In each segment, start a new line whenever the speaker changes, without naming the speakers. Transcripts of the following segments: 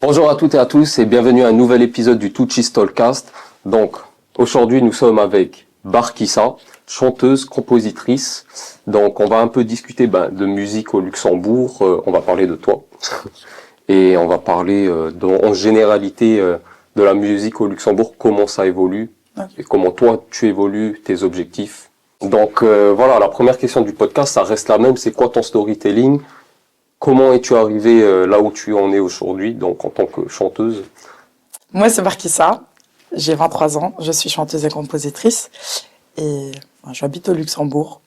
Bonjour à toutes et à tous et bienvenue à un nouvel épisode du Tucci Stalkcast. Donc, aujourd'hui, nous sommes avec Barkissa, chanteuse, compositrice. Donc, on va un peu discuter de musique au Luxembourg. On va parler de toi et on va parler en généralité de la musique au Luxembourg, comment ça évolue et comment toi tu évolues, tes objectifs. Donc voilà, la première question du podcast, ça reste la même. C'est quoi ton storytelling? Comment es-tu arrivé là où tu en es aujourd'hui, donc en tant que chanteuse?
Moi, c'est Barkissa. J'ai 23 ans. Je suis chanteuse et compositrice. Et j'habite au Luxembourg.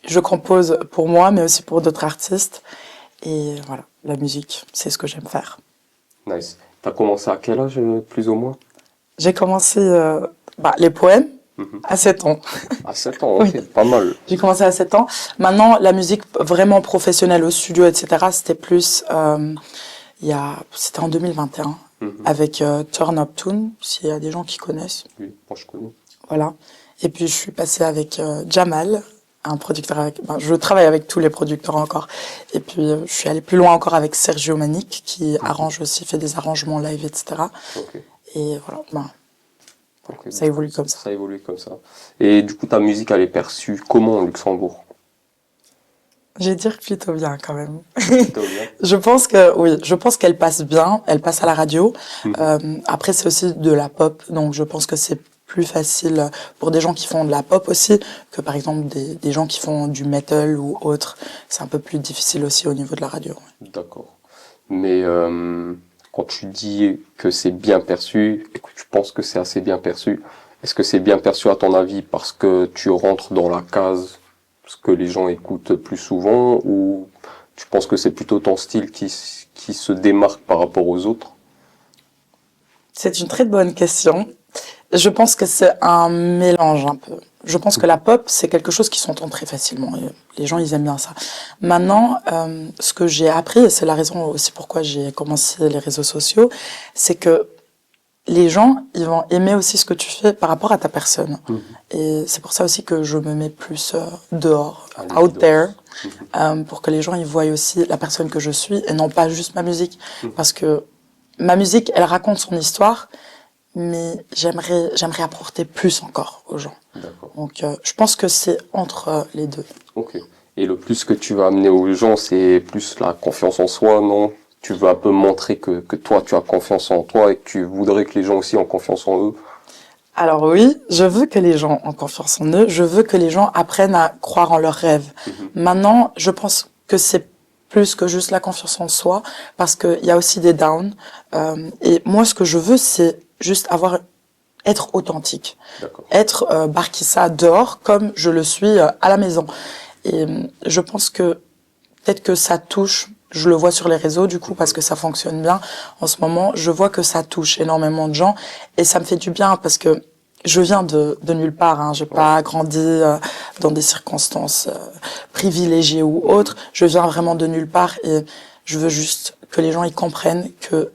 Je compose pour moi, mais aussi pour d'autres artistes. Et voilà, la musique, c'est ce que j'aime faire.
Nice. T'as commencé à quel âge, plus ou moins?
J'ai commencé les poèmes à 7 ans.
À 7 ans, ok,
Oui.
pas mal.
J'ai commencé à 7 ans. Maintenant, la musique vraiment professionnelle au studio, etc., c'était plus... c'était en 2021, avec Turn Up Tune, s'il y a des gens qui connaissent.
Oui, moi je connais.
Voilà. Et puis, je suis passée avec Jamal, un producteur avec... je travaille avec tous les producteurs encore. Et puis, je suis allée plus loin encore avec Sergio Manic, qui arrange aussi, fait des arrangements live, etc.
Ok.
Et voilà,
Ok.
ça évolue comme ça.
Ça évolue comme ça. Et du coup, ta musique, elle est perçue comment au Luxembourg?
Je vais dire plutôt bien, quand même.
Plutôt bien.
Je pense qu'elle passe bien, elle passe à la radio. Après, c'est aussi de la pop, donc je pense que c'est plus facile pour des gens qui font de la pop aussi que par exemple des gens qui font du metal ou autre. C'est un peu plus difficile aussi au niveau de la radio.
D'accord. Mais quand tu dis que c'est bien perçu et que tu penses que c'est assez bien perçu, est-ce que c'est bien perçu à ton avis parce que tu rentres dans la case, ce que les gens écoutent plus souvent, ou tu penses que c'est plutôt ton style qui se démarque par rapport aux autres?
C'est une très bonne question. Je pense que c'est un mélange un peu. Je pense que la pop, c'est quelque chose qui s'entend très facilement. Les gens, ils aiment bien ça. Maintenant, ce que j'ai appris, et c'est la raison aussi pourquoi j'ai commencé les réseaux sociaux, c'est que les gens, ils vont aimer aussi ce que tu fais par rapport à ta personne. Et c'est pour ça aussi que je me mets plus dehors, out there, pour que les gens, ils voient aussi la personne que je suis et non pas juste ma musique. Parce que ma musique, elle raconte son histoire, mais j'aimerais apporter plus encore aux gens.
D'accord.
Donc, je pense que c'est entre les deux.
Ok. Et le plus que tu vas amener aux gens, c'est plus la confiance en soi, non? Tu veux un peu montrer que toi, tu as confiance en toi et que tu voudrais que les gens aussi ont confiance en eux.
Alors oui, je veux que les gens ont confiance en eux, je veux que les gens apprennent à croire en leurs rêves. Maintenant, je pense que c'est plus que juste la confiance en soi, parce qu'il y a aussi des downs. Et moi, ce que je veux, c'est juste être authentique.
D'accord.
Être Barkissa dehors comme je le suis à la maison. Et je pense que peut-être que ça touche, je le vois sur les réseaux du coup parce que ça fonctionne bien en ce moment, je vois que ça touche énormément de gens et ça me fait du bien parce que je viens de nulle part, hein. J'ai pas grandi dans des circonstances privilégiées ou autres, je viens vraiment de nulle part et je veux juste que les gens ils comprennent que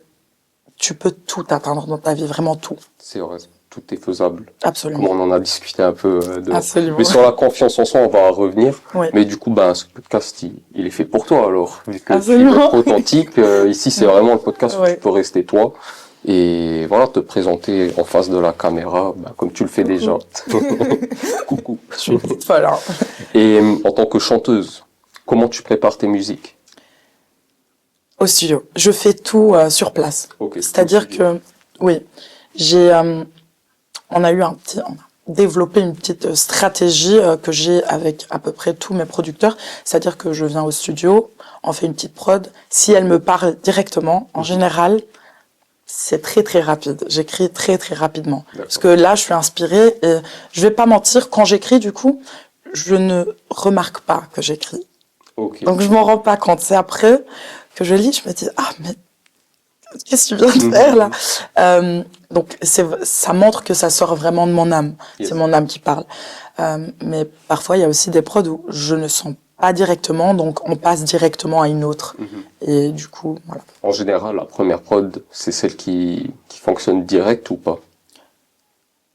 tu peux tout atteindre dans ta vie, vraiment tout.
C'est vrai, tout est faisable.
Absolument.
Comme on en a discuté un peu de...
Absolument.
Mais sur la confiance en soi, on va revenir.
Oui.
Mais du coup, ce podcast, il est fait pour toi alors. Vu que tu veux
Absolument.
être authentique, ici c'est vraiment le podcast où
Ouais.
tu peux rester toi. Et voilà, te présenter en face de la caméra, comme tu le fais déjà. Coucou.
Je suis une petite folle, hein.
Et en tant que chanteuse, comment tu prépares tes musiques?
Au studio. Je fais tout sur place.
Ok,
C'est-à-dire
au studio.
que, oui, on a développé une petite stratégie que j'ai avec à peu près tous mes producteurs. C'est-à-dire que je viens au studio, on fait une petite prod. Si elle me parle directement, en général, c'est très très rapide. J'écris très très rapidement. Parce que là, je suis inspirée et je vais pas mentir, quand j'écris, du coup, je ne remarque pas que j'écris.
Ok.
Donc je m'en rends pas compte. C'est après que je lis, je me dis mais qu'est-ce que tu viens de faire là? Donc ça montre que ça sort vraiment de mon âme.
Yes.
C'est mon âme qui parle. Mais parfois il y a aussi des prods où je ne sens pas directement, donc on passe directement à une autre. Et du coup, voilà.
En général, la première prod, c'est celle qui fonctionne direct ou pas?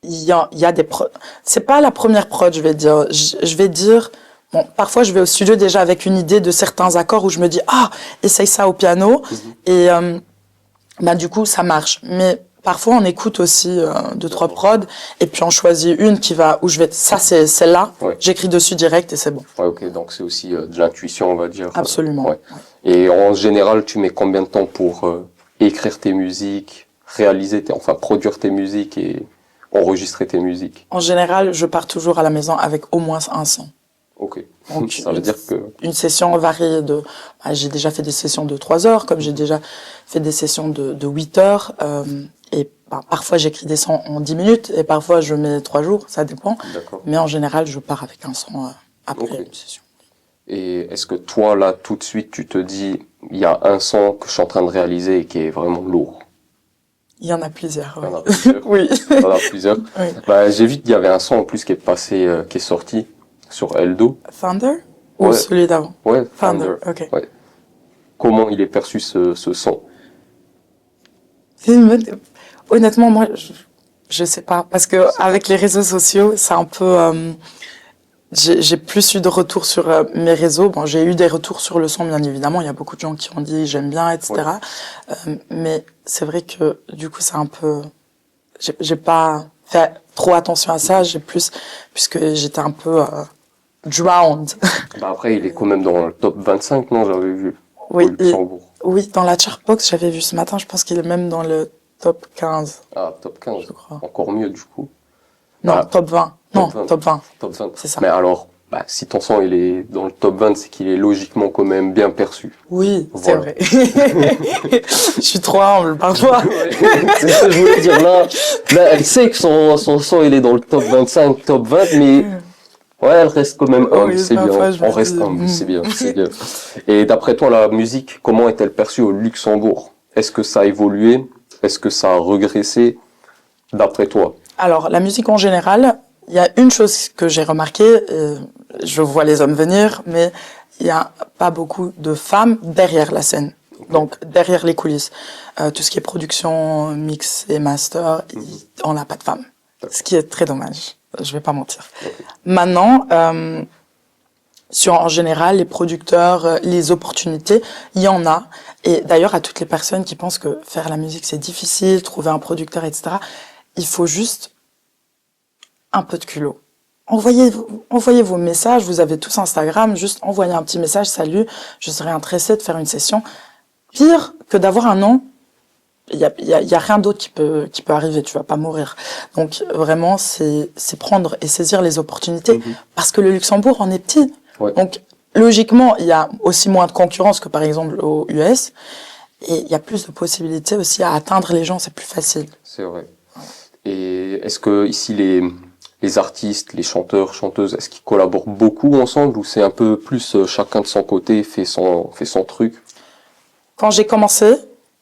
Il y a des prods. C'est pas la première prod, je vais dire. Je vais dire. Bon, parfois, je vais au studio déjà avec une idée de certains accords où je me dis, essaye ça au piano. Et bah du coup ça marche. Mais parfois on écoute aussi deux trois prods et puis on choisit une qui va où je vais. Ça c'est celle-là.
Ouais.
J'écris dessus direct et c'est bon.
Ouais, ok, donc c'est aussi de l'intuition, on va dire.
Absolument.
Ouais. Et en général, tu mets combien de temps pour écrire tes musiques, produire tes musiques et enregistrer tes musiques?
En général, je pars toujours à la maison avec au moins un son.
Ok.
Donc,
Ça veut dire que...
Une session varie de... Bah, j'ai déjà fait des sessions de 3 heures, comme j'ai déjà fait des sessions de 8 heures. Et bah, parfois, j'écris des sons en 10 minutes et parfois, je mets 3 jours, ça dépend.
D'accord.
Mais en général, je pars avec un son après une session.
Et est-ce que toi, là, tout de suite, tu te dis, il y a un son que je suis en train de réaliser et qui est vraiment lourd?
Il y en a plusieurs,
Il y en a
oui.
plusieurs.
Oui.
Il y en a plusieurs.
Oui.
Bah, j'ai vu qu'il y avait un son en plus qui est passé, qui est sorti sur Eldo.
Thunder? Ou
Ouais.
celui d'avant?
Ouais,
Thunder, ok.
Ouais. Comment il est perçu ce son?
C'est une bonne... Honnêtement, moi, je sais pas. Parce que avec les réseaux sociaux, c'est un peu... j'ai plus eu de retours sur mes réseaux. Bon, j'ai eu des retours sur le son, bien évidemment. Il y a beaucoup de gens qui ont dit j'aime bien, etc. Mais c'est vrai que du coup, c'est un peu... J'ai pas fait trop attention à ça. Puisque j'étais un peu drowned.
Bah après, il est quand même dans le top 25, non? J'avais vu.
Oui,
Au Luxembourg.
oui, dans la Chartbox, j'avais vu ce matin. Je pense qu'il est même dans le top 15.
Ah, top 15.
Je crois.
Encore mieux, du coup.
Non,
Ah,
top 20. Non, top 20.
Top 20.
C'est ça.
Mais alors, bah, si ton son il est dans le top 20, c'est qu'il est logiquement quand même bien perçu.
Oui, c'est
Voilà.
vrai. Je suis trop humble parfois.
C'est ce que je voulais dire là. Là, elle sait que son son il est dans le top 25, top 20, mais ouais, elle reste quand même humble,
Oui,
c'est
parfois,
bien.
je me
On reste
dis,
humble, c'est bien, c'est bien. Et d'après toi, la musique, comment est-elle perçue au Luxembourg? Est-ce que ça a évolué? Est-ce que ça a régressé? D'après toi?
Alors, la musique en général, il y a une chose que j'ai remarqué, je vois les hommes venir, mais il n'y a pas beaucoup de femmes derrière la scène. Donc, derrière les coulisses. Tout ce qui est production, mix et master, on n'a pas de femmes. Ce qui est très dommage. Je vais pas mentir. Maintenant, en général, les producteurs, les opportunités, il y en a. Et d'ailleurs, à toutes les personnes qui pensent que faire la musique, c'est difficile, trouver un producteur, etc., il faut juste un peu de culot. Envoyez vos messages, vous avez tous Instagram, juste envoyez un petit message, salut, je serais intéressé de faire une session. Pire que d'avoir un nom, il y a rien d'autre qui peut arriver, tu vas pas mourir. Donc vraiment, c'est prendre et saisir les opportunités, parce que le Luxembourg en est petit.
Ouais.
Donc logiquement, il y a aussi moins de concurrence que par exemple aux US, et il y a plus de possibilités aussi à atteindre les gens, c'est plus facile.
C'est vrai. Et est-ce que ici les artistes, les chanteurs, chanteuses, est-ce qu'ils collaborent beaucoup ensemble ou c'est un peu plus chacun de son côté fait son truc?
Quand j'ai commencé,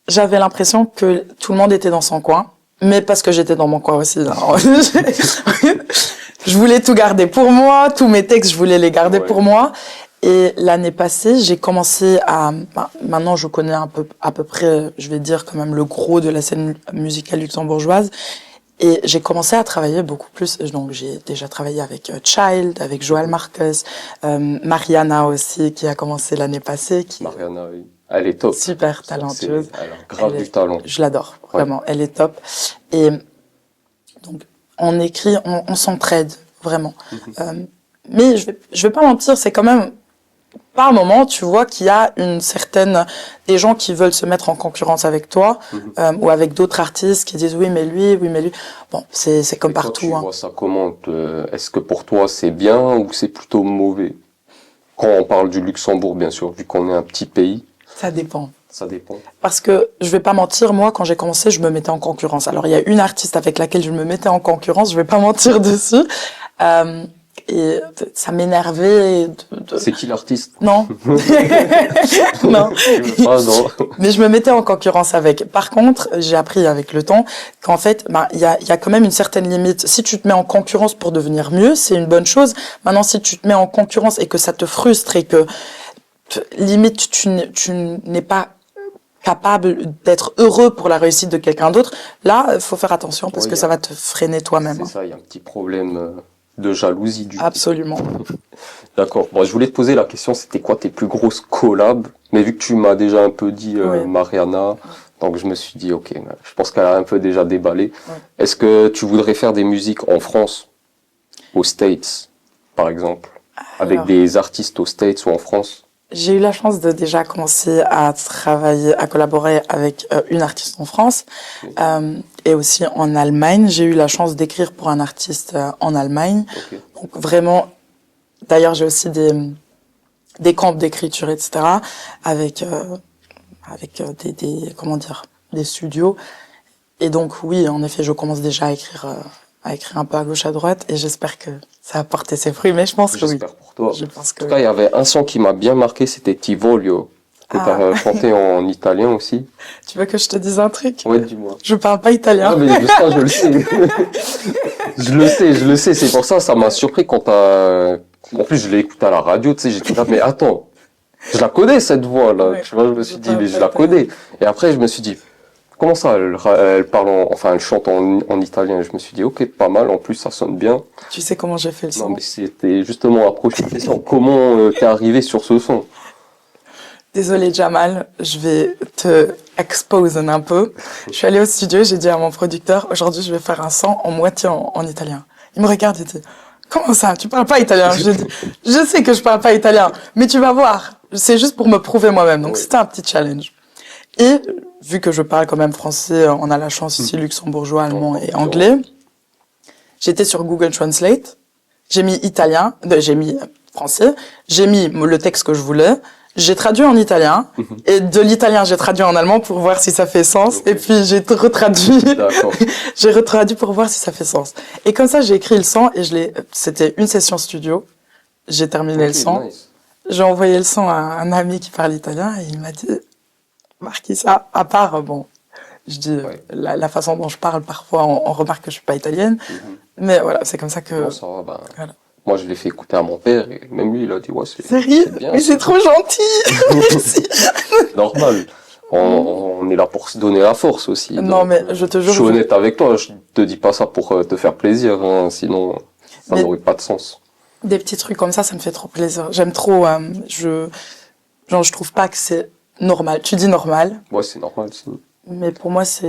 j'avais l'impression que tout le monde était dans son coin, mais parce que j'étais dans mon coin aussi. Je voulais tout garder pour moi, tous mes textes, je voulais les garder pour moi. Et l'année passée, j'ai commencé maintenant je connais à peu près, je vais dire quand même le gros de la scène musicale luxembourgeoise. Et j'ai commencé à travailler beaucoup plus. Donc j'ai déjà travaillé avec Child, avec Joël Marcus, Mariana aussi qui a commencé l'année passée.
Mariana, oui. Elle est top.
Super talentueuse.
Elle a grave du talent.
Je l'adore, vraiment. Elle est top. Et donc on écrit, on s'entraide vraiment. Mais je vais pas mentir, c'est quand même par moment, tu vois qu'il y a des gens qui veulent se mettre en concurrence avec toi, ou avec d'autres artistes qui disent oui mais lui. Bon, c'est comme partout.
Tu vois ça comment? Est-ce que pour toi c'est bien ou c'est plutôt mauvais? Quand on parle du Luxembourg, bien sûr, vu qu'on est un petit pays.
Ça dépend.
Ça dépend.
Parce que je vais pas mentir, moi quand j'ai commencé, je me mettais en concurrence. Alors il y a une artiste avec laquelle je me mettais en concurrence, je vais pas mentir dessus. Et ça m'énervait.
C'est qui l'artiste?
Non. Non.
Ah non.
Mais je me mettais en concurrence avec. Par contre, j'ai appris avec le temps qu'en fait, il y a quand même une certaine limite. Si tu te mets en concurrence pour devenir mieux, c'est une bonne chose. Maintenant, si tu te mets en concurrence et que ça te frustre et que limite tu n'es pas capable d'être heureux pour la réussite de quelqu'un d'autre, là, il faut faire attention parce que ça va te freiner toi-même.
C'est ça, il y a un petit problème de jalousie du coup.
Absolument.
D'accord. Bon, je voulais te poser la question, c'était quoi tes plus grosses collabs? Mais vu que tu m'as déjà un peu dit Mariana, Donc je me suis dit, ok, je pense qu'elle a un peu déjà déballé.
Ouais.
Est-ce que tu voudrais faire des musiques en France, aux States, par exemple, avec
Alors,
des artistes aux States ou en France?
j'ai eu la chance de déjà commencer à travailler, à collaborer avec une artiste en France et aussi en Allemagne. J'ai eu la chance d'écrire pour un artiste en Allemagne.
Ok.
Donc vraiment, d'ailleurs, j'ai aussi des camps d'écriture, etc. avec comment dire, des studios. Et donc oui, en effet, je commence déjà à écrire un peu à gauche à droite et j'espère que ça a porté ses fruits. Mais je pense que oui.
J'espère pour toi.
Je pense que
En tout cas, il y avait un son qui m'a bien marqué, c'était Ti voglio, que tu as chanté en italien aussi.
Tu veux que je te dise un truc?
Ouais, dis-moi.
Je parle pas italien.
Ah, mais ça, je le sais. Je le sais. C'est pour ça, ça m'a surpris quand t'as... En plus, je l'ai écouté à la radio, tu sais, j'étais là, mais attends, je la connais, cette voix-là.
Ouais.
Tu vois, je me suis dit, mais je la connais. Et après, je me suis dit, comment ça, elle parle enfin, elle chante en italien. Et je me suis dit, ok, pas mal. En plus, ça sonne bien.
Tu sais comment j'ai fait le
Non,
son?
mais c'était justement approcher de question. Comment t'es arrivé sur ce son?
Désolée Jamal, je vais te expose un peu. Je suis allée au studio, j'ai dit à mon producteur, aujourd'hui je vais faire un son en moitié en italien. Il me regarde et dit, comment ça, tu parles pas italien? Je dis, je sais que je parle pas italien, mais tu vas voir. C'est juste pour me prouver moi-même. Donc
Oui.
c'était un petit challenge. Et vu que je parle quand même français, on a la chance ici luxembourgeois, allemand et anglais. J'étais sur Google Translate. J'ai mis italien, j'ai mis français. J'ai mis le texte que je voulais. J'ai traduit en italien. Et de l'italien, j'ai traduit en allemand pour voir si ça fait sens.
Ok.
Et puis j'ai retraduit.
D'accord.
J'ai retraduit pour voir si ça fait sens. Et comme ça, j'ai écrit le son et c'était une session studio. J'ai terminé le
Ok,
son.
nice.
J'ai envoyé le son à un ami qui parle italien et il m'a dit, Marquisa, à part, bon, je dis,
Ouais.
la façon dont je parle, parfois, on remarque que je suis pas italienne. Mais voilà, c'est comme ça que...
Non, ça va, ben,
Voilà.
moi, je l'ai fait écouter à mon père et même lui, il a dit, ouais,
Sérieux?
c'est bien.
Mais c'est trop gentil! Merci.
Normal. On est là pour se donner la force aussi.
Non,
Donc,
mais je te jure,
je suis honnête avec toi, je te dis pas ça pour te faire plaisir, hein, sinon ça
Mais-
n'aurait pas de sens.
des petits trucs comme ça me fait trop plaisir. J'aime trop, je trouve pas que c'est normal. Tu dis normal,
Ouais, c'est normal.
mais pour moi, ça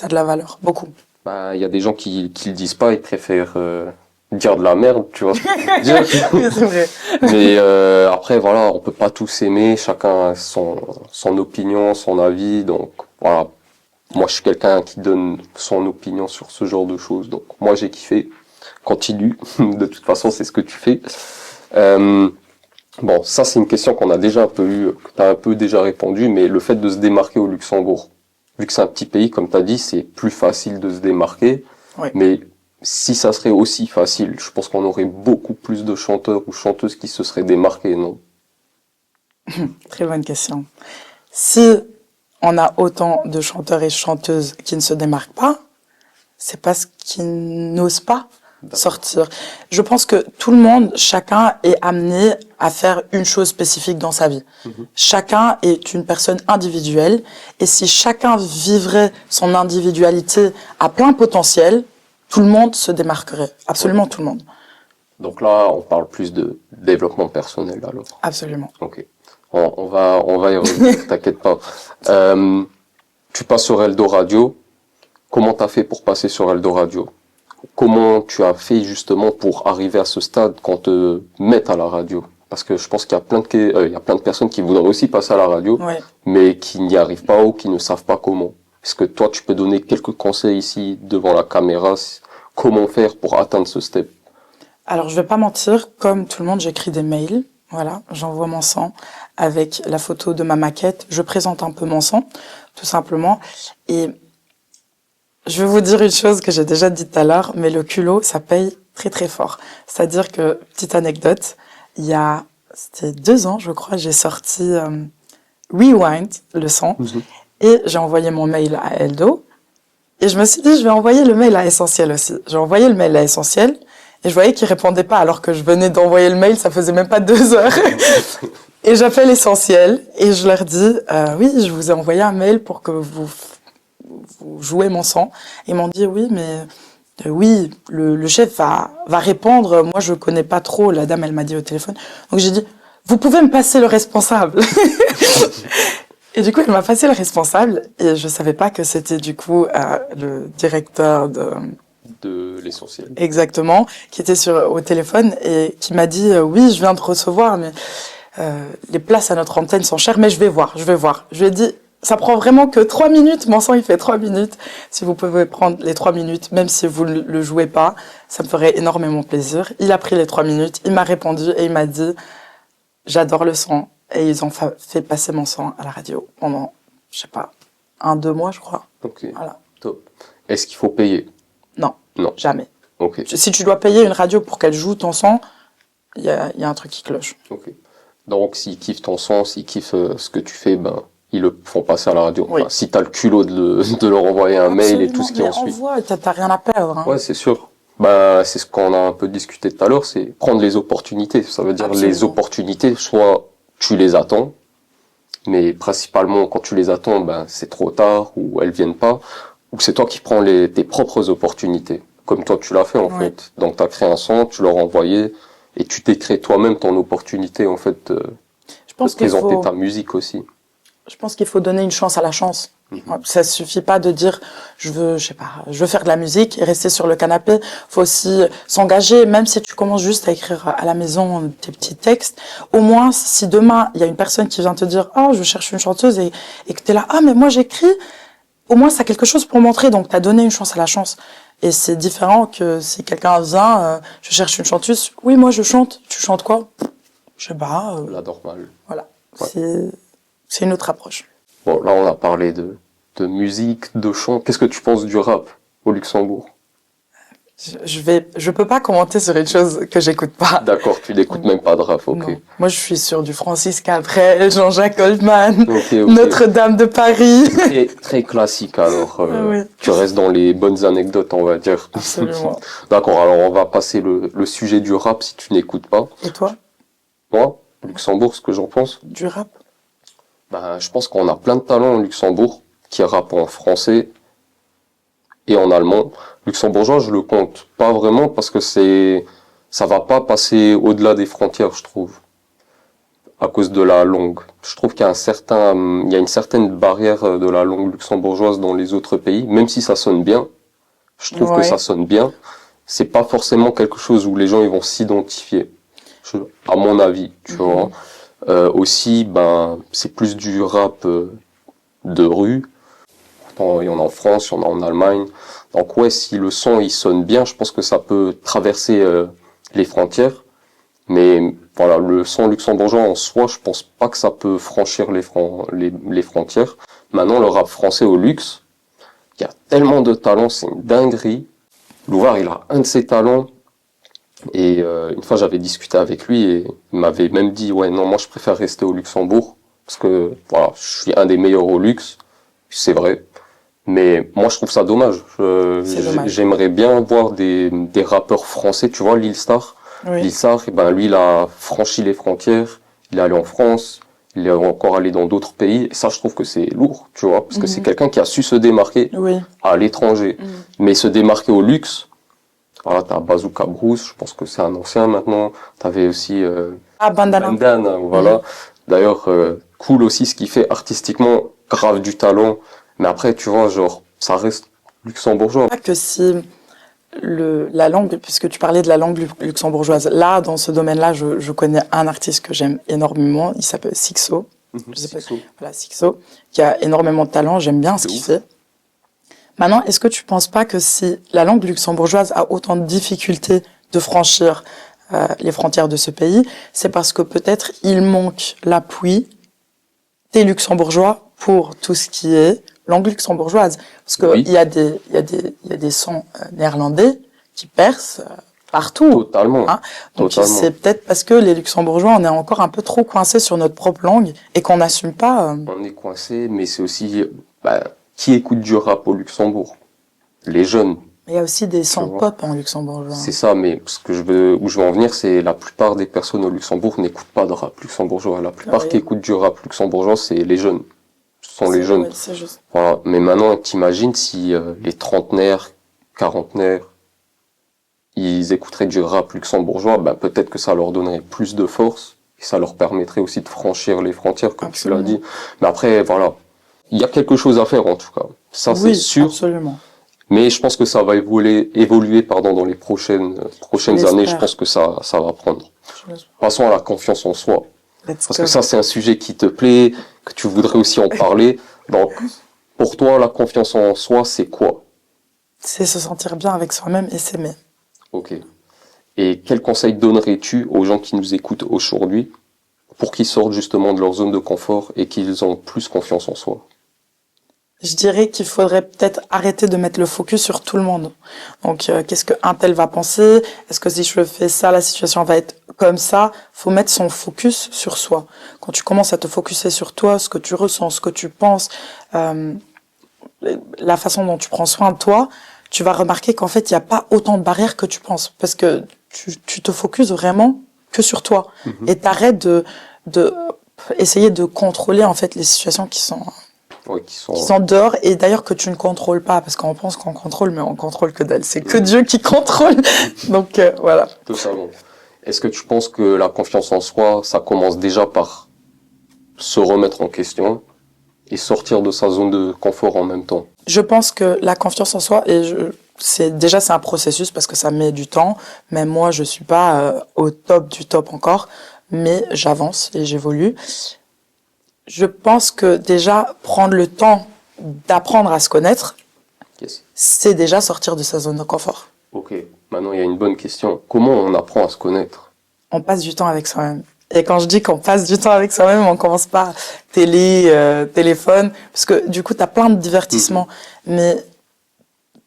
a de la valeur. Beaucoup.
Bah, il y a des gens qui le disent pas, ils préfèrent dire de la merde, tu vois ce que je veux dire.
Oui, c'est vrai.
Mais après, voilà, on peut pas tous aimer, chacun a son opinion, son avis, donc voilà. Moi, je suis quelqu'un qui donne son opinion sur ce genre de choses, donc moi, j'ai kiffé. Continue, de toute façon, c'est ce que tu fais. Bon, ça, c'est une question qu'on a déjà un peu eu, que tu as un peu déjà répondu, mais le fait de se démarquer au Luxembourg, vu que c'est un petit pays, comme tu as dit, c'est plus facile de se démarquer,
Oui.
mais si ça serait aussi facile, je pense qu'on aurait beaucoup plus de chanteurs ou chanteuses qui se seraient démarqués, non?
Très bonne question. Si on a autant de chanteurs et chanteuses qui ne se démarquent pas, c'est parce qu'ils n'osent pas sortir. Je pense que tout le monde, chacun est amené à faire une chose spécifique dans sa vie. Chacun est une personne individuelle et si chacun vivrait son individualité à plein potentiel, tout le monde se démarquerait. Absolument tout le monde.
Donc là, on parle plus de développement personnel, alors.
Absolument.
Ok. On va y revenir, t'inquiète pas. Tu passes sur Eldo Radio. Comment t'as fait pour passer sur Eldo Radio? Comment tu as fait justement pour arriver à ce stade qu'on te mette à la radio? Parce que je pense qu'il y a il y a plein de personnes qui voudraient aussi passer à la radio,
Ouais.
mais qui n'y arrivent pas ou qui ne savent pas comment. Est-ce que toi, tu peux donner quelques conseils ici devant la caméra? Comment faire pour atteindre ce step?
Alors, je vais pas mentir, comme tout le monde, j'écris des mails. Voilà, j'envoie mon son avec la photo de ma maquette. Je présente un peu mon son, tout simplement. Et je vais vous dire une chose que j'ai déjà dit tout à l'heure, mais le culot, ça paye très très fort. C'est-à-dire que, petite anecdote, c'était 2 ans, je crois, j'ai sorti Rewind, le son, et j'ai envoyé mon mail à Eldo. Et je me suis dit, je vais envoyer le mail à Essentiel aussi. J'ai envoyé le mail à Essentiel, et je voyais qu'il répondait pas, alors que je venais d'envoyer le mail, ça faisait même pas 2 heures. Et j'appelle Essentiel, et je leur dis, oui, je vous ai envoyé un mail pour que vous jouez mon son. Ils m'ont dit, oui, mais oui, le chef va répondre. Moi, je connais pas trop. La dame, elle m'a dit au téléphone. Donc j'ai dit, vous pouvez me passer le responsable. Et du coup, elle m'a passé le responsable et je savais pas que c'était du coup le directeur
De l'essentiel.
exactement qui était au téléphone et qui m'a dit oui, je viens de recevoir, mais les places à notre antenne sont chères, mais je vais voir. Je lui ai dit ça prend vraiment que 3 minutes, mon sang il fait 3 minutes. Si vous pouvez prendre les 3 minutes, même si vous ne le jouez pas, ça me ferait énormément plaisir. Il a pris les 3 minutes, il m'a répondu et il m'a dit j'adore le son. Et ils ont fait passer mon son à la radio pendant, je sais pas, 1-2 mois, je crois.
Ok,
Voilà.
top. Est-ce qu'il faut payer?
Non,
Non.
jamais.
Ok,
Si tu dois payer une radio pour qu'elle joue ton son, il y a un truc qui cloche.
ok. Donc, s'ils kiffent ton son, s'ils kiffent ce que tu fais, ben, ils le font passer à la radio.
Oui.
Enfin, si t'as le culot de leur envoyer un mail et tout ce qui en suit.
Envoie, t'as rien à perdre. Hein.
Ouais, c'est sûr. Bah, c'est ce qu'on a un peu discuté tout à l'heure, c'est prendre les opportunités. Ça veut dire
Absolument.
les opportunités, soit tu les attends, mais principalement quand tu les attends, ben c'est trop tard ou elles viennent pas, ou c'est toi qui prends tes propres opportunités, comme toi tu l'as fait en
Ouais.
fait. Donc t'as créé un son, tu leur as envoyé et tu t'es créé toi-même ton opportunité en fait de
Je pense
présenter ta musique aussi.
Je pense qu'il faut donner une chance à la chance. Ça suffit pas de dire je veux faire de la musique et rester sur le canapé. Faut aussi s'engager, même si tu commences juste à écrire à la maison tes petits textes. Au moins, si demain il y a une personne qui vient te dire je cherche une chanteuse et que t'es là mais moi j'écris. Au moins ça a quelque chose pour montrer. Donc t'as donné une chance à la chance. Et c'est différent que si quelqu'un vient, je cherche une chanteuse. Oui, moi je chante. Tu chantes quoi? Je sais pas.
La normale.
Voilà.
Ouais.
C'est une autre approche.
Bon, là on a parlé de musique, de chant. Qu'est-ce que tu penses du rap au Luxembourg?
Je peux pas commenter sur une chose que j'écoute pas.
D'accord, tu n'écoutes même pas de rap, ok.
Non. Moi, je suis sur du Francis Cabrel, Jean-Jacques Goldman,
Ok.
Notre-Dame de Paris.
Très, très classique alors.
Oui.
Tu restes dans les bonnes anecdotes, on va dire.
Absolument.
D'accord, alors on va passer le sujet du rap si tu n'écoutes pas.
Et toi,
Moi, Luxembourg, ce que j'en pense,
du rap?
ben, je pense qu'on a plein de talents au Luxembourg qui rappent en français et en allemand. Luxembourgeois, je le compte pas vraiment parce que ça va pas passer au-delà des frontières, je trouve, à cause de la langue. Je trouve qu'il y a il y a une certaine barrière de la langue luxembourgeoise dans les autres pays, même si ça sonne bien. Je trouve que
Ouais.
ça sonne bien. C'est pas forcément quelque chose où les gens ils vont s'identifier, à mon avis, tu vois. Aussi, ben, c'est plus du rap de rue. Pourtant, il y en a en France, il y en a en Allemagne. Donc ouais, si le son il sonne bien, je pense que ça peut traverser les frontières. Mais voilà, le son luxembourgeois en soi, je pense pas que ça peut franchir les frontières. Maintenant, le rap français au luxe, il y a tellement de talents, c'est une dinguerie. Louvard, il a un de ses talents. Et une fois, j'avais discuté avec lui et il m'avait même dit, ouais, non, moi, je préfère rester au Luxembourg parce que voilà, je suis un des meilleurs au luxe. C'est vrai. Mais moi, je trouve ça dommage.
C'est dommage.
J'aimerais bien voir des rappeurs français. Tu vois, Lil Star.
Oui.
Lil Star, et ben, lui, il a franchi les frontières. Il est allé en France. Il est encore allé dans d'autres pays. Et ça, je trouve que c'est lourd, tu vois, parce que c'est quelqu'un qui a su se démarquer
Oui.
à l'étranger. Mais se démarquer au luxe, voilà, t'as Bazooka Bruce, je pense que c'est un ancien maintenant. T'avais aussi
Bandana.
Bandana, voilà. D'ailleurs, cool aussi ce qu'il fait artistiquement, grave du talent. Mais après, tu vois, genre, ça reste luxembourgeois.
Pas que si la langue, puisque tu parlais de la langue luxembourgeoise, là, dans ce domaine-là, je connais un artiste que j'aime énormément. Il s'appelle Sixo. Je sais pas. Voilà, Sixo, qui a énormément de talent. J'aime bien ce qu'il fait. Maintenant, est-ce que tu penses pas que si la langue luxembourgeoise a autant de difficultés de franchir les frontières de ce pays, c'est parce que peut-être il manque l'appui des luxembourgeois pour tout ce qui est langue luxembourgeoise. Parce que
Oui.
il y a des sons néerlandais qui percent partout.
Totalement.
Hein. Donc
Totalement.
c'est peut-être parce que les luxembourgeois, on est encore un peu trop coincés sur notre propre langue et qu'on n'assume pas.
On est coincé, mais c'est aussi, qui écoute du rap au Luxembourg? Les jeunes.
Il y a aussi des sons
vois.
pop en luxembourgeois.
C'est ça, mais où je veux en venir, c'est la plupart des personnes au Luxembourg n'écoutent pas de rap luxembourgeois. La plupart
Oui.
qui écoutent du rap luxembourgeois, c'est les jeunes. Ce sont les
C'est-
jeunes.
oui, c'est juste.
Voilà. Mais maintenant, t'imagines si les trentenaires, quarantenaires, ils écouteraient du rap luxembourgeois, ben peut-être que ça leur donnerait plus de force Et ça leur permettrait aussi de franchir les frontières, comme
Absolument.
tu l'as dit. Mais après, voilà, il y a quelque chose à faire en tout cas. Ça, c'est
Oui,
sûr.
absolument.
Mais je pense que ça va évoluer dans les prochaines
J'espère.
années. Je pense que ça va prendre. Passons à la confiance en soi.
Let's
Parce
go.
que ça, c'est un sujet qui te plaît, que tu voudrais aussi en parler. Donc, pour toi, la confiance en soi, c'est quoi?
C'est se sentir bien avec soi-même et s'aimer.
Ok. Et quel conseil donnerais-tu aux gens qui nous écoutent aujourd'hui pour qu'ils sortent justement de leur zone de confort et qu'ils ont plus confiance en soi?
Je dirais qu'il faudrait peut-être arrêter de mettre le focus sur tout le monde. Donc, qu'est-ce qu'un tel va penser? Est-ce que si je fais ça, la situation va être comme ça? Faut mettre son focus sur soi. Quand tu commences à te focuser sur toi, ce que tu ressens, ce que tu penses, la façon dont tu prends soin de toi, tu vas remarquer qu'en fait, il n'y a pas autant de barrières que tu penses. Parce que tu te focuses vraiment que sur toi. Et t'arrêtes de essayer de contrôler, en fait, les situations qui sont
Ouais,
qui sont dehors et d'ailleurs que tu ne contrôles pas parce qu'on pense qu'on contrôle mais on contrôle que dalle, c'est que Dieu qui contrôle. Donc voilà.
Totalement. Est-ce que tu penses que la confiance en soi, ça commence déjà par se remettre en question et sortir de sa zone de confort en même temps?
Je pense que la confiance en soi c'est un processus parce que ça met du temps. Même moi je suis pas au top du top encore, mais j'avance et j'évolue. Je pense que déjà, prendre le temps d'apprendre à se connaître,
Yes.
c'est déjà sortir de sa zone de confort.
Ok, maintenant il y a une bonne question. Comment on apprend à se connaître?
On passe du temps avec soi-même. Et quand je dis qu'on passe du temps avec soi-même, on commence par téléphone, parce que du coup, tu as plein de divertissements. Mais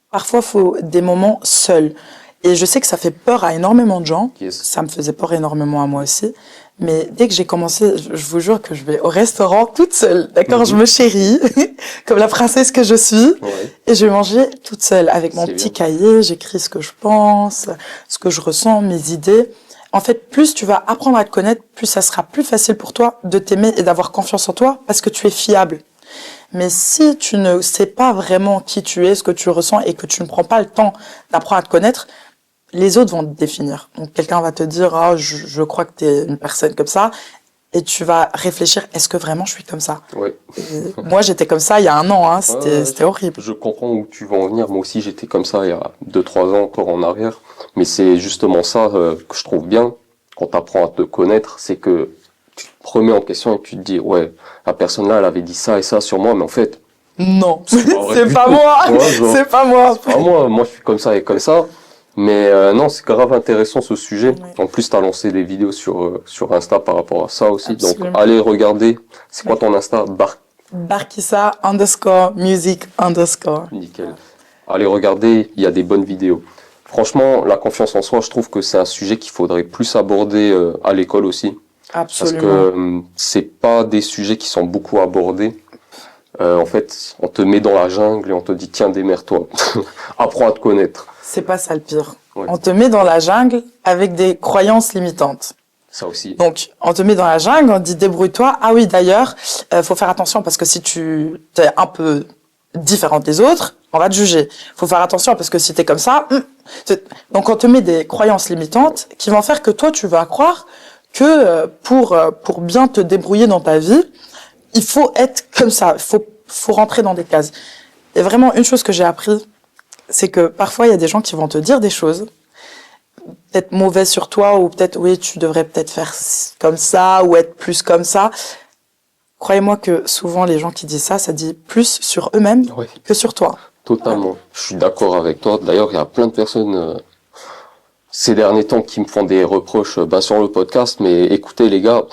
parfois, il faut des moments seuls. Et je sais que ça fait peur à énormément de gens.
Yes.
Ça me faisait peur énormément à moi aussi. Mais dès que j'ai commencé, je vous jure que je vais au restaurant toute seule. D'accord? Je me chéris, comme la princesse que je suis.
Ouais.
Et je vais manger toute seule, avec mon
C'est
petit
bien.
cahier. J'écris ce que je pense, ce que je ressens, mes idées. En fait, plus tu vas apprendre à te connaître, plus ça sera plus facile pour toi de t'aimer et d'avoir confiance en toi parce que tu es fiable. Mais si tu ne sais pas vraiment qui tu es, ce que tu ressens et que tu ne prends pas le temps d'apprendre à te connaître, les autres vont te définir. Donc quelqu'un va te dire ah je crois que tu es une personne comme ça et tu vas réfléchir est-ce que vraiment je suis comme ça?
Ouais.
Et moi j'étais comme ça il y a 1 an c'était horrible.
Je comprends où tu vas en venir. Moi aussi, j'étais comme ça il y a 2-3 ans encore en arrière. Mais c'est justement ça que je trouve bien quand tu apprends à te connaître, c'est que tu te remets en question et tu te dis ouais, la personne là, elle avait dit ça et ça sur moi, mais en fait,
Non,
c'est pas vrai
c'est
du
pas
tout.
moi,
Ouais, genre,
c'est pas moi.
c'est pas moi je suis comme ça et comme ça. Mais non, c'est grave intéressant ce sujet.
Ouais.
En plus, tu as lancé des vidéos sur Insta par rapport à ça aussi.
Absolument.
Donc, allez regarder. C'est quoi ton Insta?
Barkissa _music _.
Nickel. Allez regarder, il y a des bonnes vidéos. Franchement, la confiance en soi, je trouve que c'est un sujet qu'il faudrait plus aborder à l'école aussi. Parce
Absolument.
que c'est pas des sujets qui sont beaucoup abordés. En fait, on te met dans la jungle et on te dit tiens, démerde-toi. Apprends à te connaître.
C'est pas ça le pire.
Ouais.
On te met dans la jungle avec des croyances limitantes.
Ça aussi.
Donc, on te met dans la jungle, on te dit débrouille-toi. Ah oui, d'ailleurs, faut faire attention parce que si tu es un peu différente des autres, on va te juger. Faut faire attention parce que si t'es comme ça, donc on te met des croyances limitantes qui vont faire que toi tu vas croire que pour bien te débrouiller dans ta vie, il faut être comme ça. Faut rentrer dans des cases. Et vraiment une chose que j'ai appris, c'est que parfois il y a des gens qui vont te dire des choses peut-être mauvaises sur toi ou peut-être oui tu devrais peut-être faire comme ça ou être plus comme ça. Croyez-moi que souvent les gens qui disent ça, ça dit plus sur eux-mêmes
Ouais.
que sur toi.
Totalement. Je suis d'accord avec toi. D'ailleurs, il y a plein de personnes ces derniers temps qui me font des reproches sur le podcast, mais écoutez les gars,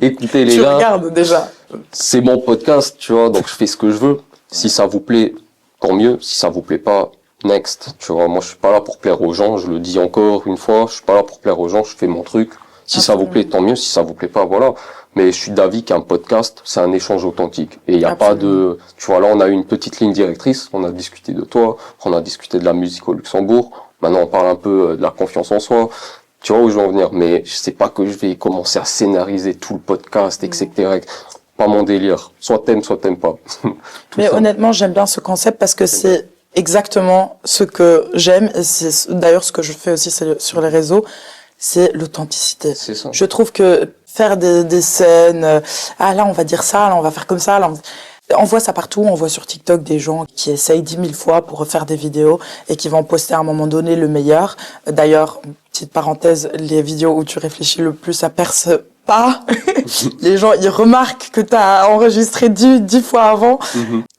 écoutez les
Tu
gars,
regardes déjà.
c'est mon podcast, tu vois, donc je fais ce que je veux. Si ça vous plaît, tant mieux. Si ça vous plaît pas, next. Tu vois, moi je suis pas là pour plaire aux gens, je le dis encore une fois, je suis pas là pour plaire aux gens, je fais mon truc. Si ça vous plaît, tant mieux. Si ça vous plaît pas, voilà. Mais je suis d'avis qu'un podcast, c'est un échange authentique. Et il n'y a pas de... Tu vois, là, on a eu une petite ligne directrice. On a discuté de toi. On a discuté de la musique au Luxembourg. Maintenant, on parle un peu de la confiance en soi. Tu vois où je veux en venir. Mais je sais pas que je vais commencer à scénariser tout le podcast, etc. Pas mon délire. Soit t'aimes pas.
Mais honnêtement, j'aime bien ce concept parce que c'est exactement ce que j'aime. Et c'est d'ailleurs ce que je fais aussi sur les réseaux. c'est l'authenticité.
C'est ça.
Je trouve que faire des scènes, là on va dire ça, là on va faire comme ça, on voit ça partout, on voit sur TikTok des gens qui essayent 10 000 fois pour refaire des vidéos et qui vont poster à un moment donné le meilleur. D'ailleurs, petite parenthèse, les vidéos où tu réfléchis le plus, ça perce pas. Les gens, ils remarquent que t'as enregistré 10 fois avant.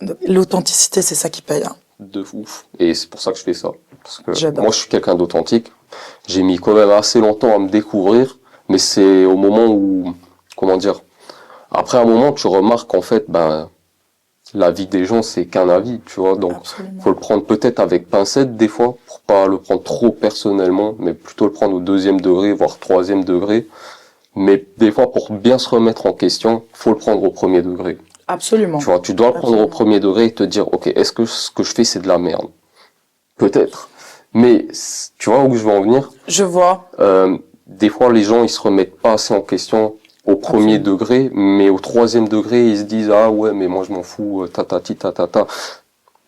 Donc, l'authenticité, c'est ça qui paye. Hein.
De ouf. Et c'est pour ça que je fais ça. Parce que
J'adore.
moi, je suis quelqu'un d'authentique. J'ai mis quand même assez longtemps à me découvrir, mais c'est au moment où, comment dire, après un moment, tu remarques qu'en fait, la vie des gens, c'est qu'un avis, tu vois. Donc,
Absolument.
faut le prendre peut-être avec pincette des fois, pour pas le prendre trop personnellement, mais plutôt le prendre au 2e degré, voire 3e degré. Mais des fois, pour bien se remettre en question, faut le prendre au 1er degré.
Absolument.
Tu vois, tu dois le prendre au
Absolument.
1er degré et te dire, ok, est-ce que ce que je fais, c'est de la merde? Peut-être. Mais, tu vois où je veux en venir?
Je vois.
Des fois, les gens, ils se remettent pas assez en question au 1er
Absolument.
degré, mais au 3e degré, ils se disent, ah ouais, mais moi, je m'en fous, tatati, tatata.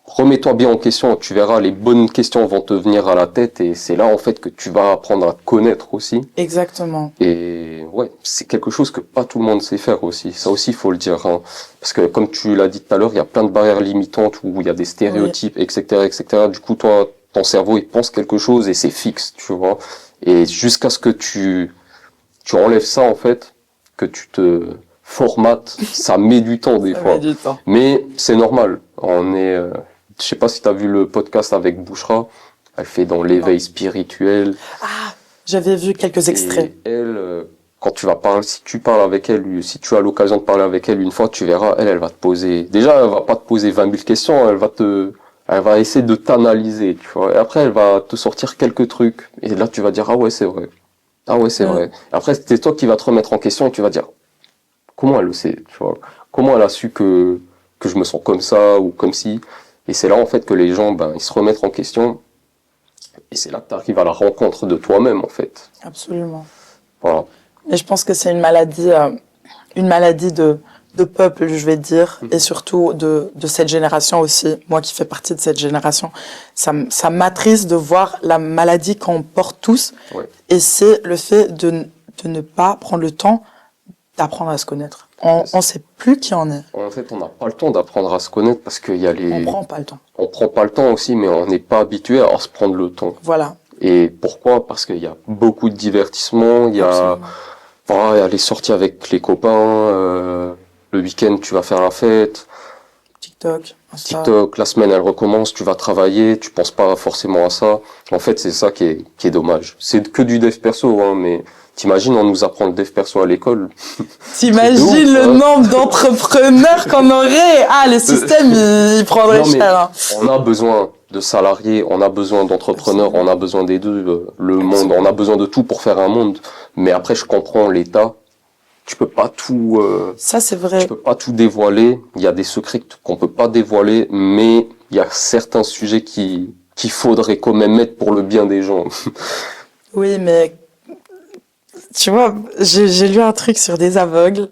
Remets-toi bien en question, tu verras, les bonnes questions vont te venir à la tête et c'est là, en fait, que tu vas apprendre à te connaître aussi.
Exactement.
Et ouais, c'est quelque chose que pas tout le monde sait faire aussi. Ça aussi, il faut le dire, hein. Parce que comme tu l'as dit tout à l'heure, il y a plein de barrières limitantes où il y a des stéréotypes, etc., etc. Du coup, toi, ton cerveau, il pense quelque chose et c'est fixe, tu vois. Et jusqu'à ce que tu enlèves ça, en fait, que tu te formates, ça met du temps des
Ça
fois.
met du temps.
Mais c'est normal. Je sais pas si t'as vu le podcast avec Bouchra. Elle fait dans l'éveil spirituel.
Ah, j'avais vu quelques extraits.
Et elle, quand tu vas parler, si tu parles avec elle, si tu as l'occasion de parler avec elle une fois, tu verras, elle va te poser, déjà, elle va pas te poser 20 000 questions, elle va essayer de t'analyser, tu vois. Et après, elle va te sortir quelques trucs. Et là, tu vas dire, ah ouais, c'est vrai. Ah ouais, c'est vrai. Après, c'est toi qui vas te remettre en question et tu vas dire, comment elle le sait, tu vois. Comment elle a su que je me sens comme ça ou comme si. Et c'est là, en fait, que les gens, ils se remettent en question. Et c'est là que tu arrives à la rencontre de toi-même, en fait.
Absolument.
Voilà.
Et je pense que c'est une maladie de peuple, je vais dire, et surtout de cette génération aussi. Moi qui fais partie de cette génération, ça m'attriste de voir la maladie qu'on porte tous.
Ouais.
Et c'est le fait de ne pas prendre le temps d'apprendre à se connaître. On sait plus qui on est.
En fait, on n'a pas le temps d'apprendre à se connaître parce qu'il y a
On prend pas le temps.
On prend pas le temps aussi, mais on n'est pas habitué à se prendre le temps.
Voilà.
Et pourquoi? Parce qu'il y a beaucoup de divertissements, il y a les sorties avec les copains, le week-end tu vas faire la fête,
TikTok, Insta.
TikTok, la semaine elle recommence, tu vas travailler, tu penses pas forcément à ça. En fait, c'est ça qui est dommage. C'est que du dev perso, hein, mais t'imagines, on nous apprend le dev perso à l'école.
T'imagines le nombre d'entrepreneurs qu'on aurait? Ah, le système, il prendrait
Non, mais
cher. Hein.
on a besoin de salariés, on a besoin d'entrepreneurs,
Absolument.
on a besoin des deux, le monde,
Absolument.
on a besoin de tout pour faire un monde. Mais après, je comprends l'État. Tu peux pas tout,
Ça, c'est vrai.
tu peux pas tout dévoiler. Il y a des secrets qu'on peut pas dévoiler, mais il y a certains sujets qu'il faudrait quand même mettre pour le bien des gens.
Oui, mais tu vois, j'ai lu un truc sur des aveugles.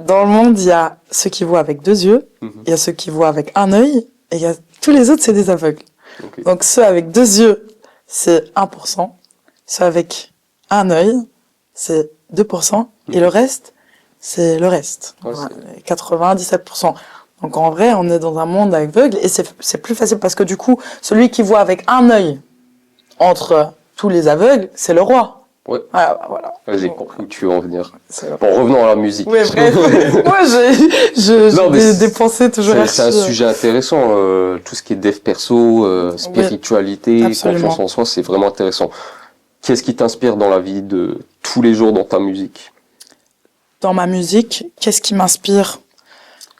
Dans le monde, il y a ceux qui voient avec 2 yeux, il y a ceux qui voient avec un œil, et il y a tous les autres, c'est des aveugles.
Okay.
Donc ceux avec 2 yeux, c'est 1%. Ceux avec un œil, c'est 2%. Et le reste, c'est le reste.
Ouais,
Voilà, 97%. Donc en vrai, on est dans un monde aveugle, et c'est plus facile parce que du coup, celui qui voit avec un œil entre tous les aveugles, c'est le roi.
Ouais.
Voilà.
J'ai compris où tu veux en venir.
C'est vrai.
Bon, revenons à la musique.
Ouais, bref. Moi, j'ai
Non, mais
des pensées toujours
c'est un sujet intéressant. Tout ce qui est dev perso, spiritualité,
absolument.
confiance en soi, c'est vraiment intéressant. Qu'est-ce qui t'inspire dans la vie de tous les jours dans ta musique?
Dans ma musique, qu'est-ce qui m'inspire?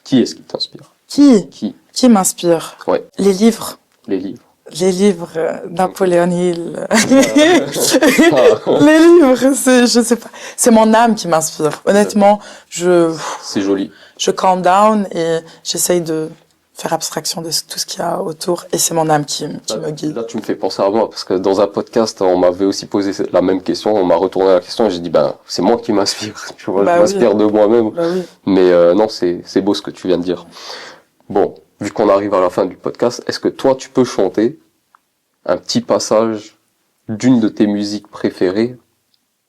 Qui est-ce qui t'inspire?
Qui m'inspire?
Ouais.
Les livres.
Les livres.
Les livres, Napoléon Hill. Les livres, je sais pas. C'est mon âme qui m'inspire. Honnêtement,
C'est joli.
je calm down et j'essaye de faire abstraction de tout ce qu'il y a autour, et c'est mon âme qui me guide.
Là, tu me fais penser à moi, parce que dans un podcast, on m'avait aussi posé la même question, on m'a retourné la question, et j'ai dit, c'est moi qui m'inspire, tu vois, je m'inspire de moi-même.
Oui.
Mais non, c'est beau ce que tu viens de dire. Bon, vu qu'on arrive à la fin du podcast, est-ce que toi, tu peux chanter un petit passage d'une de tes musiques préférées,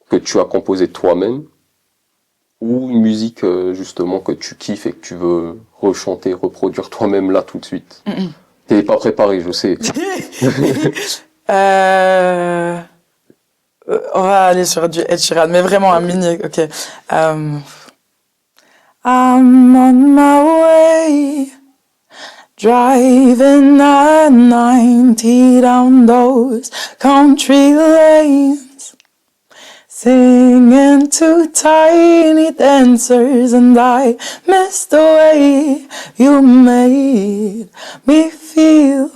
que tu as composée toi-même, ou une musique justement que tu kiffes et que tu veux rechanter, reproduire toi-même là tout de suite. T'es pas préparé, je sais.
On va aller sur du Ed Sheeran, mais vraiment un mini, ok. I'm on my way, driving at 90 down those country lanes, singing to tiny dancers, and I miss the way you made me feel.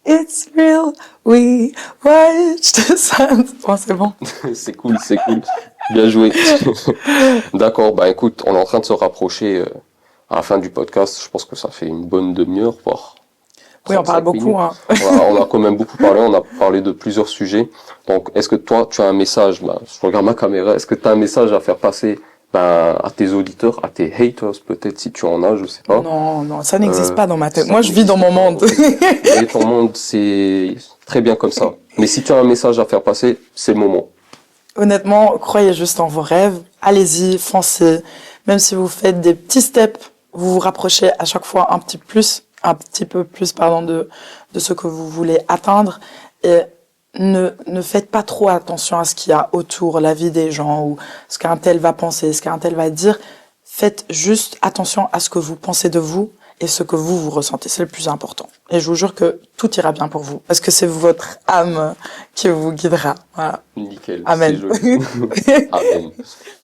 It's real, we watched the sun. Bon, c'est bon.
C'est cool, c'est cool. Bien joué. D'accord, bah écoute, on est en train de se rapprocher à la fin du podcast. Je pense que ça fait une bonne demi-heure, voire
Oui, on parle
35 minutes.
beaucoup, hein.
Voilà, on a quand même beaucoup parlé, on a parlé de plusieurs sujets. Donc, est-ce que toi, tu as un message, bah, je regarde ma caméra, est-ce que tu as un message à faire passer à tes auditeurs, à tes haters peut-être, si tu en as, je sais pas.
Non, ça n'existe pas dans ma tête.
Ça
Moi, je vis dans mon monde.
Et ton monde, c'est très bien comme ça. Mais si tu as un message à faire passer, c'est le moment.
Honnêtement, croyez juste en vos rêves. Allez-y, foncez. Même si vous faites des petits steps, vous vous rapprochez à chaque fois un petit peu plus, de ce que vous voulez atteindre. Et ne faites pas trop attention à ce qu'il y a autour, la vie des gens, ou ce qu'un tel va penser, ce qu'un tel va dire. Faites juste attention à ce que vous pensez de vous et ce que vous ressentez. C'est le plus important. Et je vous jure que tout ira bien pour vous. Parce que c'est votre âme qui vous guidera. Voilà.
Nickel.
Amen.
C'est joli. Amen.